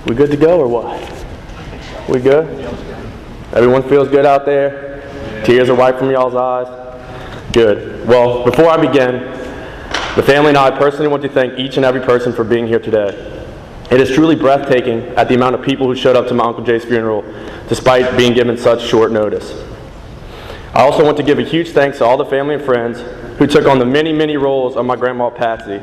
We good to go or what? We good? Everyone feels good out there? Tears are wiped from y'all's eyes? Good. Well, before I begin, the family and I personally want to thank each and every person for being here today. It is truly breathtaking at the amount of people who showed up to my Uncle Jay's funeral despite being given such short notice. I also want to give a huge thanks to all the family and friends who took on the many, many roles of my grandma Patsy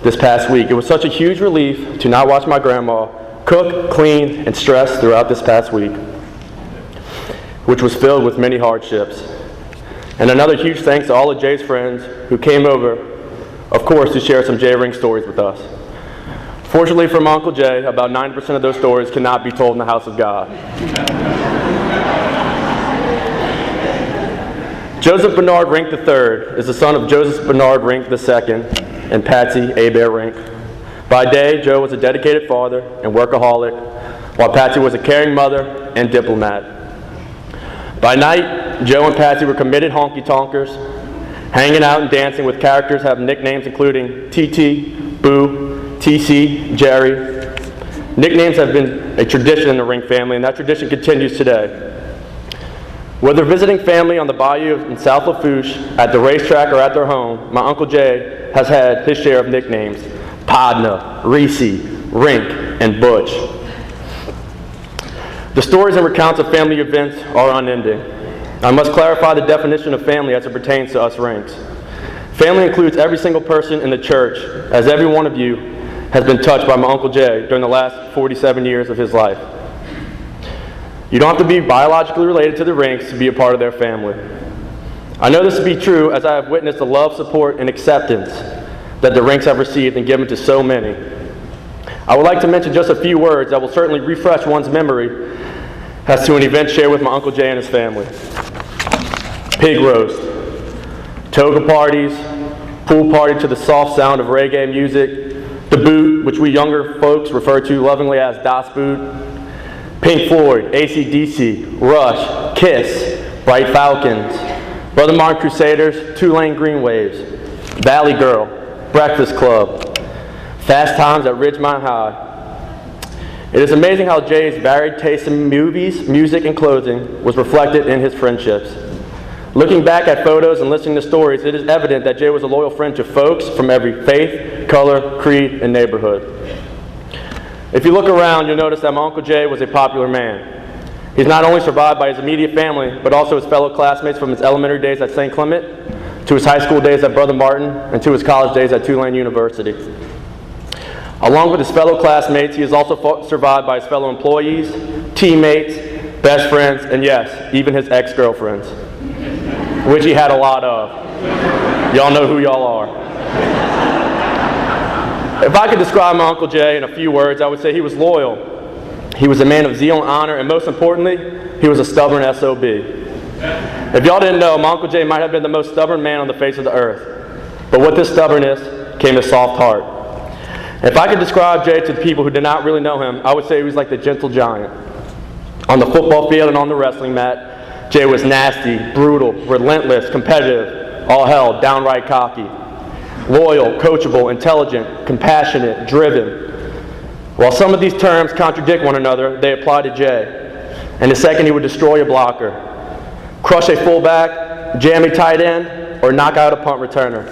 this past week. It was such a huge relief to not watch my grandma cook, clean, and stress throughout this past week, which was filled with many hardships. And another huge thanks to all of Jay's friends who came over, of course, to share some Jay Rink stories with us. Fortunately for my Uncle Jay, about 90% of those stories cannot be told in the house of God. Joseph Bernard Rink III is the son of Joseph Bernard Rink II and Patsy Bear Rink. By day, Joe was a dedicated father and workaholic, while Patsy was a caring mother and diplomat. By night, Joe and Patsy were committed honky-tonkers, hanging out and dancing with characters having nicknames including TT, Boo, TC, Jerry. Nicknames have been a tradition in the Rink family, and that tradition continues today. Whether visiting family on the bayou in South Lafourche, at the racetrack, or at their home, my Uncle Jay has had his share of nicknames: Podna, Reese, Rink, and Butch. The stories and recounts of family events are unending. I must clarify the definition of family as it pertains to us Rinks. Family includes every single person in the church, as every one of you has been touched by my Uncle Jay during the last 47 years of his life. You don't have to be biologically related to the Rinks to be a part of their family. I know this to be true as I have witnessed the love, support, and acceptance that the Rinks have received and given to so many. I would like to mention just a few words that will certainly refresh one's memory as to an event shared with my Uncle Jay and his family. Pig roast, toga parties, pool party to the soft sound of reggae music, the boot, which we younger folks refer to lovingly as Das Boot, Pink Floyd, AC/DC, Rush, Kiss, Bright Falcons, Brother Martin Crusaders, Tulane Green Waves, Valley Girl, Breakfast Club, Fast Times at Ridgemont High. It is amazing how Jay's varied taste in movies, music, and clothing was reflected in his friendships. Looking back at photos and listening to stories, it is evident that Jay was a loyal friend to folks from every faith, color, creed, and neighborhood. If you look around, you'll notice that my Uncle Jay was a popular man. He's not only survived by his immediate family, but also his fellow classmates from his elementary days at St. Clement, to his high school days at Brother Martin, and to his college days at Tulane University. Along with his fellow classmates, he is also survived by his fellow employees, teammates, best friends, and yes, even his ex-girlfriends, which he had a lot of. Y'all know who y'all are. If I could describe my Uncle Jay in a few words, I would say he was loyal. He was a man of zeal and honor, and most importantly, he was a stubborn SOB. If y'all didn't know, my Uncle Jay might have been the most stubborn man on the face of the earth. But with this stubbornness came a soft heart. If I could describe Jay to the people who did not really know him, I would say he was like the gentle giant. On the football field and on the wrestling mat, Jay was nasty, brutal, relentless, competitive, all hell, downright cocky. Loyal, coachable, intelligent, compassionate, driven. While some of these terms contradict one another, they apply to Jay. In a second, he would destroy a blocker, crush a fullback, jam a tight end, or knock out a punt returner.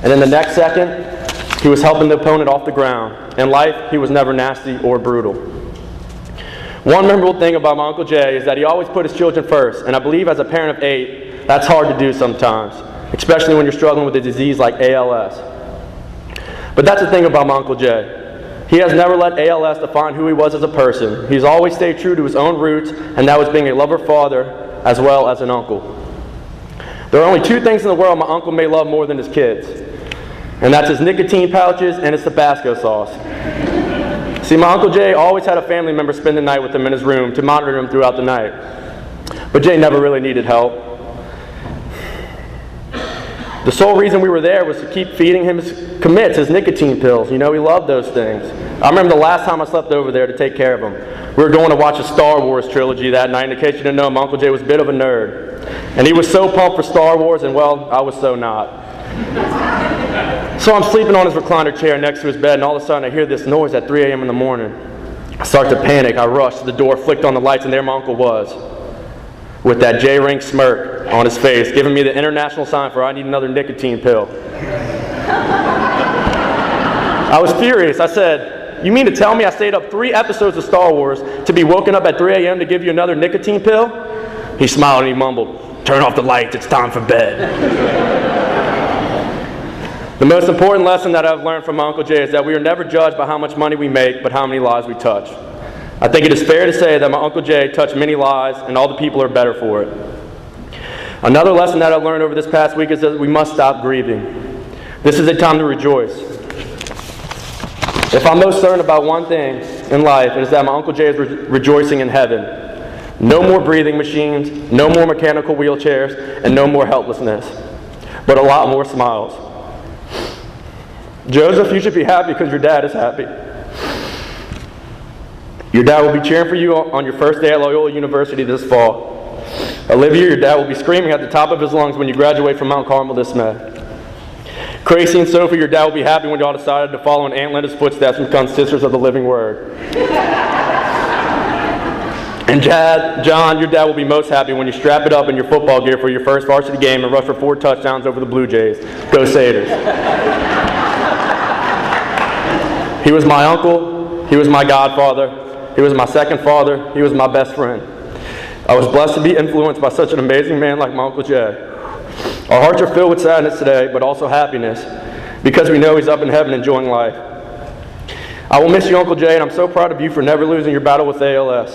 And in the next second, he was helping the opponent off the ground. In life, he was never nasty or brutal. One memorable thing about my Uncle Jay is that he always put his children first, and I believe as a parent of 8, that's hard to do sometimes, especially when you're struggling with a disease like ALS. But that's the thing about my Uncle Jay. He has never let ALS define who he was as a person. He's always stayed true to his own roots, and that was being a lover father as well as an uncle. There are only 2 things in the world my uncle may love more than his kids, and that's his nicotine pouches and his Tabasco sauce. See, my Uncle Jay always had a family member spend the night with him in his room to monitor him throughout the night. But Jay never really needed help. The sole reason we were there was to keep feeding him his commits, his nicotine pills. You know, he loved those things. I remember the last time I slept over there to take care of him. We were going to watch a Star Wars trilogy that night. In case you didn't know, my Uncle Jay was a bit of a nerd. And he was so pumped for Star Wars, and well, I was so not. So I'm sleeping on his recliner chair next to his bed, and all of a sudden I hear this noise at 3 a.m. in the morning. I start to panic. I rush to the door, flicked on the lights, and there my uncle was, with that Jay Rink smirk on his face, giving me the international sign for I need another nicotine pill. I was furious. I said, "You mean to tell me I stayed up 3 episodes of Star Wars to be woken up at 3 a.m. to give you another nicotine pill?" He smiled and he mumbled, "Turn off the lights, it's time for bed." The most important lesson that I've learned from my Uncle Jay is that we are never judged by how much money we make, but how many lives we touch. I think it is fair to say that my Uncle Jay touched many lives, and all the people are better for it. Another lesson that I've learned over this past week is that we must stop grieving. This is a time to rejoice. If I'm most certain about one thing in life, it is that my Uncle Jay is rejoicing in heaven. No more breathing machines, no more mechanical wheelchairs, and no more helplessness, but a lot more smiles. Joseph, you should be happy because your dad is happy. Your dad will be cheering for you on your first day at Loyola University this fall. Olivia, your dad will be screaming at the top of his lungs when you graduate from Mount Carmel this May. Gracie and Sophie, your dad will be happy when y'all decided to follow in Aunt Linda's footsteps and become sisters of the living word. And John, your dad will be most happy when you strap it up in your football gear for your first varsity game and rush for 4 touchdowns over the Blue Jays. Go Satyrs. He was my uncle, he was my godfather, he was my second father, he was my best friend. I was blessed to be influenced by such an amazing man like my Uncle Jay. Our hearts are filled with sadness today, but also happiness, because we know he's up in heaven enjoying life. I will miss you, Uncle Jay, and I'm so proud of you for never losing your battle with ALS.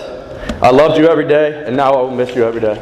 I loved you every day, and now I will miss you every day.